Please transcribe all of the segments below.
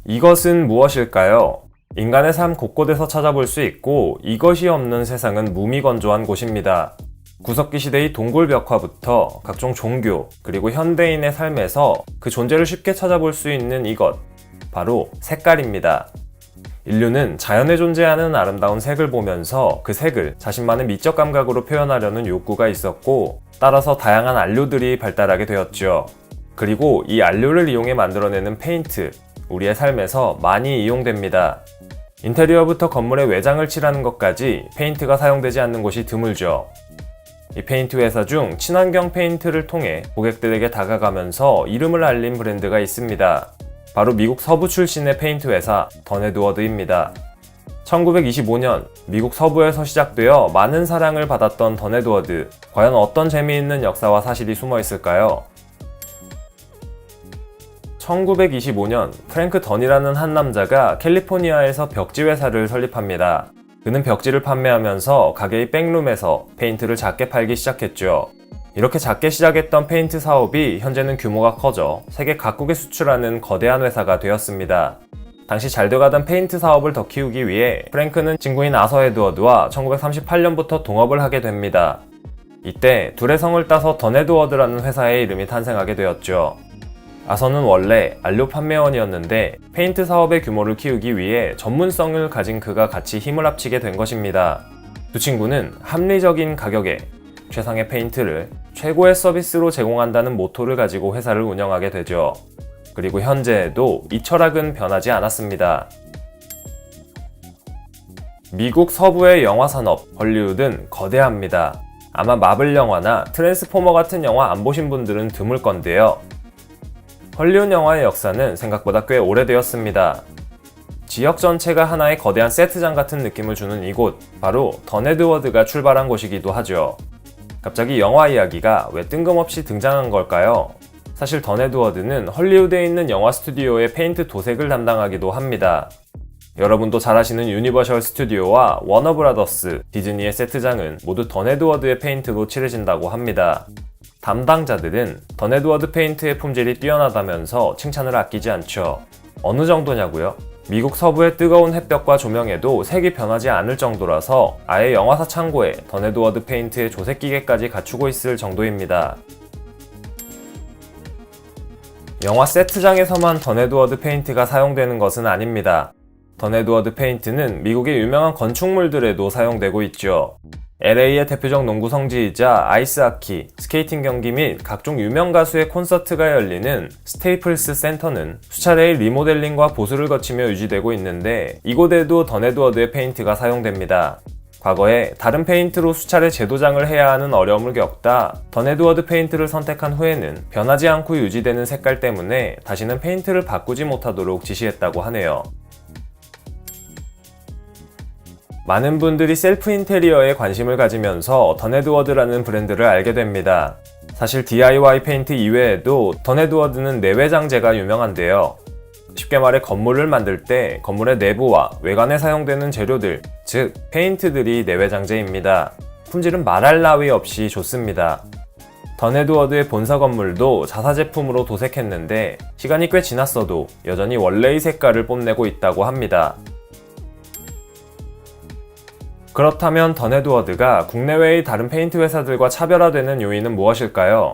이것은 무엇일까요? 인간의 삶 곳곳에서 찾아볼 수 있고 이것이 없는 세상은 무미건조한 곳입니다. 구석기 시대의 동굴벽화부터 각종 종교 그리고 현대인의 삶에서 그 존재를 쉽게 찾아볼 수 있는 이것, 바로 색깔입니다. 인류는 자연에 존재하는 아름다운 색을 보면서 그 색을 자신만의 미적 감각으로 표현하려는 욕구가 있었고, 따라서 다양한 안료들이 발달하게 되었죠. 그리고 이 안료를 이용해 만들어내는 페인트, 우리의 삶에서 많이 이용됩니다. 인테리어부터 건물의 외장을 칠하는 것까지 페인트가 사용되지 않는 곳이 드물죠. 이 페인트 회사 중 친환경 페인트를 통해 고객들에게 다가가면서 이름을 알린 브랜드가 있습니다. 바로 미국 서부 출신의 페인트 회사 던 에드워드입니다. 1925년 미국 서부에서 시작되어 많은 사랑을 받았던 던 에드워드, 과연 어떤 재미있는 역사와 사실이 숨어 있을까요? 1925년 프랭크 던이라는 한 남자가 캘리포니아에서 벽지 회사를 설립합니다. 그는 벽지를 판매하면서 가게의 백룸에서 페인트를 작게 팔기 시작했죠. 이렇게 작게 시작했던 페인트 사업이 현재는 규모가 커져 세계 각국에 수출하는 거대한 회사가 되었습니다. 당시 잘 돼가던 페인트 사업을 더 키우기 위해 프랭크는 친구인 아서 에드워드와 1938년부터 동업을 하게 됩니다. 이때 둘의 성을 따서 던 에드워드라는 회사의 이름이 탄생하게 되었죠. 아서는 원래 안료 판매원이었는데 페인트 사업의 규모를 키우기 위해 전문성을 가진 그가 같이 힘을 합치게 된 것입니다. 두 친구는 합리적인 가격에 최상의 페인트를 최고의 서비스로 제공한다는 모토를 가지고 회사를 운영하게 되죠. 그리고 현재에도 이 철학은 변하지 않았습니다. 미국 서부의 영화 산업, 헐리우드는 거대합니다. 아마 마블 영화나 트랜스포머 같은 영화 안 보신 분들은 드물 건데요. 헐리우드 영화의 역사는 생각보다 꽤 오래되었습니다. 지역 전체가 하나의 거대한 세트장 같은 느낌을 주는 이곳, 바로 던 에드워드가 출발한 곳이기도 하죠. 갑자기 영화 이야기가 왜 뜬금없이 등장한 걸까요? 사실 던 에드워드는 헐리우드에 있는 영화 스튜디오의 페인트 도색을 담당하기도 합니다. 여러분도 잘 아시는 유니버셜 스튜디오와 워너브라더스, 디즈니의 세트장은 모두 던 에드워드의 페인트로 칠해진다고 합니다. 담당자들은 던 에드워드 페인트의 품질이 뛰어나다면서 칭찬을 아끼지 않죠. 어느 정도냐고요? 미국 서부의 뜨거운 햇볕과 조명에도 색이 변하지 않을 정도라서 아예 영화사 창고에 던 에드워드 페인트의 조색 기계까지 갖추고 있을 정도입니다. 영화 세트장에서만 던 에드워드 페인트가 사용되는 것은 아닙니다. 던 에드워드 페인트는 미국의 유명한 건축물들에도 사용되고 있죠. LA의 대표적 농구 성지이자 아이스하키, 스케이팅 경기 및 각종 유명 가수의 콘서트가 열리는 스테이플스 센터는 수차례의 리모델링과 보수를 거치며 유지되고 있는데, 이곳에도 던 에드워드의 페인트가 사용됩니다. 과거에 다른 페인트로 수차례 재도장을 해야 하는 어려움을 겪다 던 에드워드 페인트를 선택한 후에는 변하지 않고 유지되는 색깔 때문에 다시는 페인트를 바꾸지 못하도록 지시했다고 하네요. 많은 분들이 셀프 인테리어에 관심을 가지면서 던 에드워드라는 브랜드를 알게 됩니다. 사실 DIY 페인트 이외에도 던 에드워드는 내외장재가 유명한데요. 쉽게 말해 건물을 만들 때 건물의 내부와 외관에 사용되는 재료들, 즉 페인트들이 내외장재입니다. 품질은 말할 나위 없이 좋습니다. 던 에드워드의 본사 건물도 자사 제품으로 도색했는데 시간이 꽤 지났어도 여전히 원래의 색깔을 뽐내고 있다고 합니다. 그렇다면 던 에드워드가 국내외의 다른 페인트 회사들과 차별화되는 요인은 무엇일까요?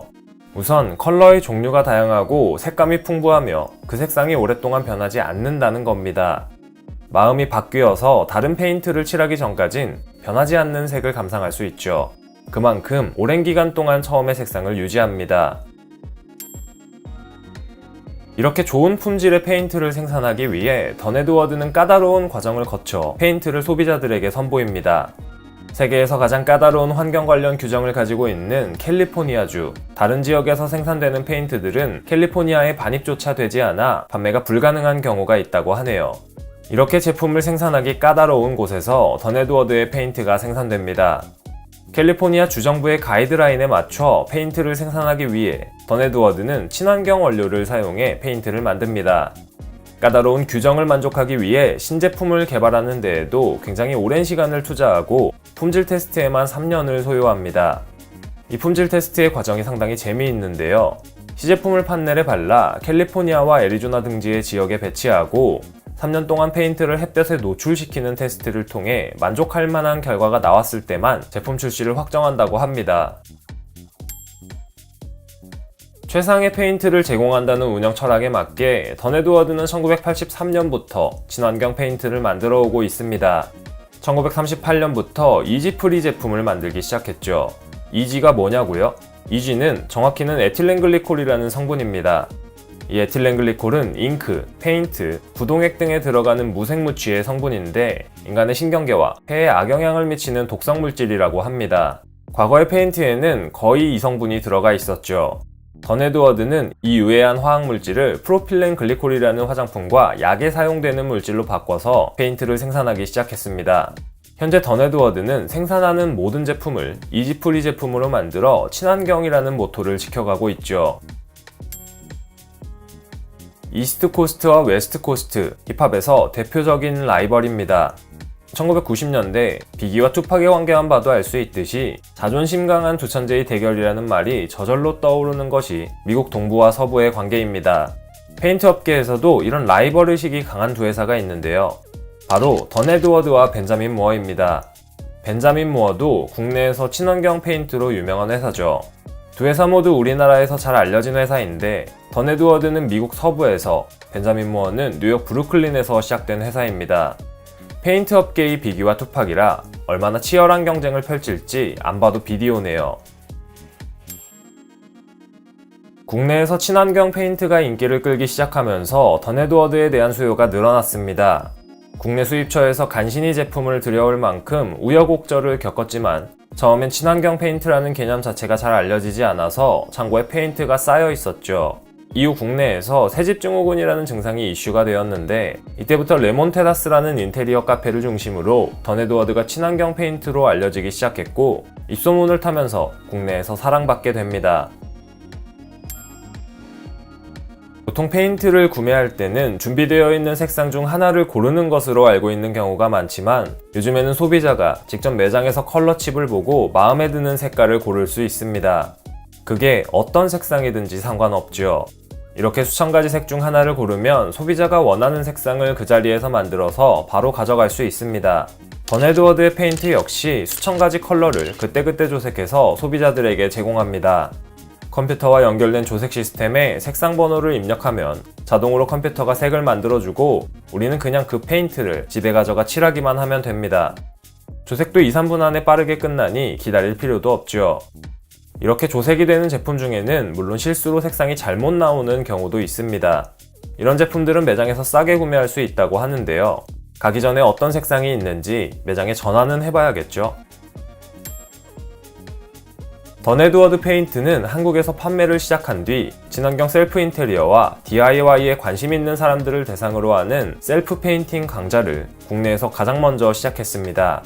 우선 컬러의 종류가 다양하고 색감이 풍부하며 그 색상이 오랫동안 변하지 않는다는 겁니다. 마음이 바뀌어서 다른 페인트를 칠하기 전까진 변하지 않는 색을 감상할 수 있죠. 그만큼 오랜 기간 동안 처음의 색상을 유지합니다. 이렇게 좋은 품질의 페인트를 생산하기 위해 던 에드워드는 까다로운 과정을 거쳐 페인트를 소비자들에게 선보입니다. 세계에서 가장 까다로운 환경 관련 규정을 가지고 있는 캘리포니아주, 다른 지역에서 생산되는 페인트들은 캘리포니아에 반입조차 되지 않아 판매가 불가능한 경우가 있다고 하네요. 이렇게 제품을 생산하기 까다로운 곳에서 던 에드워드의 페인트가 생산됩니다. 캘리포니아 주정부의 가이드라인에 맞춰 페인트를 생산하기 위해 던 에드워드는 친환경 원료를 사용해 페인트를 만듭니다. 까다로운 규정을 만족하기 위해 신제품을 개발하는 데에도 굉장히 오랜 시간을 투자하고 품질 테스트에만 3년을 소요합니다. 이 품질 테스트의 과정이 상당히 재미있는데요. 시제품을 판넬에 발라 캘리포니아와 애리조나 등지의 지역에 배치하고 3년 동안 페인트를 햇볕에 노출시키는 테스트를 통해 만족할 만한 결과가 나왔을 때만 제품 출시를 확정한다고 합니다. 최상의 페인트를 제공한다는 운영 철학에 맞게 던&에드워드는 1983년부터 친환경 페인트를 만들어 오고 있습니다. 1938년부터 이지프리 제품을 만들기 시작했죠. 이지가 뭐냐고요? 이지는 정확히는 에틸렌글리콜이라는 성분입니다. 이 에틸렌글리콜은 잉크, 페인트, 구동액 등에 들어가는 무색무취의 성분인데 인간의 신경계와 폐에 악영향을 미치는 독성 물질이라고 합니다. 과거의 페인트에는 거의 이 성분이 들어가 있었죠. 던&에드워드는 이 유해한 화학물질을 프로필렌 글리콜이라는 화장품과 약에 사용되는 물질로 바꿔서 페인트를 생산하기 시작했습니다. 현재 던&에드워드는 생산하는 모든 제품을 이지프리 제품으로 만들어 친환경이라는 모토를 지켜가고 있죠. 이스트 코스트와 웨스트 코스트, 힙합에서 대표적인 라이벌입니다. 1990년대 비기와 투팍의 관계만 봐도 알 수 있듯이 자존심 강한 두 천재의 대결이라는 말이 저절로 떠오르는 것이 미국 동부와 서부의 관계입니다. 페인트 업계에서도 이런 라이벌 의식이 강한 두 회사가 있는데요. 바로 던&에드워드와 벤자민 무어입니다. 벤자민 무어도 국내에서 친환경 페인트로 유명한 회사죠. 두 회사 모두 우리나라에서 잘 알려진 회사인데 던&에드워드는 미국 서부에서, 벤자민 무어는 뉴욕 브루클린에서 시작된 회사입니다. 페인트 업계의 비기와 투팍이라 얼마나 치열한 경쟁을 펼칠지 안 봐도 비디오네요. 국내에서 친환경 페인트가 인기를 끌기 시작하면서 던&에드워드에 대한 수요가 늘어났습니다. 국내 수입처에서 간신히 제품을 들여올 만큼 우여곡절을 겪었지만 처음엔 친환경 페인트라는 개념 자체가 잘 알려지지 않아서 창고에 페인트가 쌓여 있었죠. 이후 국내에서 새집증후군이라는 증상이 이슈가 되었는데 이때부터 레몬테라스라는 인테리어 카페를 중심으로 던&에드워드가 친환경 페인트로 알려지기 시작했고 입소문을 타면서 국내에서 사랑받게 됩니다. 보통 페인트를 구매할 때는 준비되어 있는 색상 중 하나를 고르는 것으로 알고 있는 경우가 많지만 요즘에는 소비자가 직접 매장에서 컬러 칩을 보고 마음에 드는 색깔을 고를 수 있습니다. 그게 어떤 색상이든지 상관없죠. 이렇게 수천 가지 색 중 하나를 고르면 소비자가 원하는 색상을 그 자리에서 만들어서 바로 가져갈 수 있습니다. 던&에드워드의 페인트 역시 수천 가지 컬러를 그때그때 조색해서 소비자들에게 제공합니다. 컴퓨터와 연결된 조색 시스템에 색상 번호를 입력하면 자동으로 컴퓨터가 색을 만들어주고 우리는 그냥 그 페인트를 집에 가져가 칠하기만 하면 됩니다. 조색도 2-3분 안에 빠르게 끝나니 기다릴 필요도 없죠. 이렇게 조색이 되는 제품 중에는 물론 실수로 색상이 잘못 나오는 경우도 있습니다. 이런 제품들은 매장에서 싸게 구매할 수 있다고 하는데요. 가기 전에 어떤 색상이 있는지 매장에 전화는 해봐야겠죠. 던&에드워드 페인트는 한국에서 판매를 시작한 뒤 친환경 셀프 인테리어와 DIY에 관심 있는 사람들을 대상으로 하는 셀프 페인팅 강좌를 국내에서 가장 먼저 시작했습니다.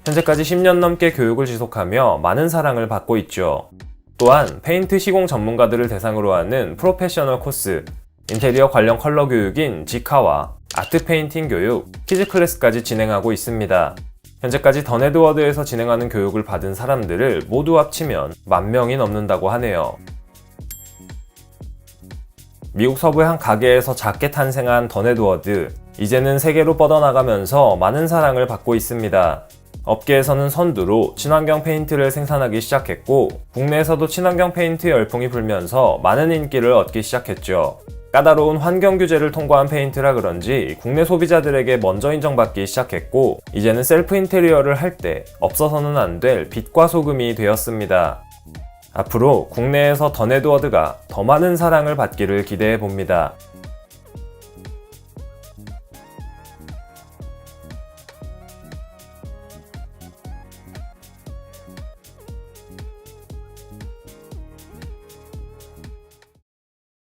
현재까지 10년 넘게 교육을 지속하며 많은 사랑을 받고 있죠. 또한 페인트 시공 전문가들을 대상으로 하는 프로페셔널 코스, 인테리어 관련 컬러 교육인 지카와 아트 페인팅 교육, 키즈 클래스까지 진행하고 있습니다. 현재까지 던&에드워드에서 진행하는 교육을 받은 사람들을 모두 합치면 10,000명이 넘는다고 하네요. 미국 서부의 한 가게에서 작게 탄생한 던&에드워드, 이제는 세계로 뻗어나가면서 많은 사랑을 받고 있습니다. 업계에서는 선두로 친환경 페인트를 생산하기 시작했고 국내에서도 친환경 페인트 열풍이 불면서 많은 인기를 얻기 시작했죠. 까다로운 환경 규제를 통과한 페인트라 그런지 국내 소비자들에게 먼저 인정받기 시작했고 이제는 셀프 인테리어를 할 때 없어서는 안 될 빛과 소금이 되었습니다. 앞으로 국내에서 던&에드워드가 더 많은 사랑을 받기를 기대해 봅니다.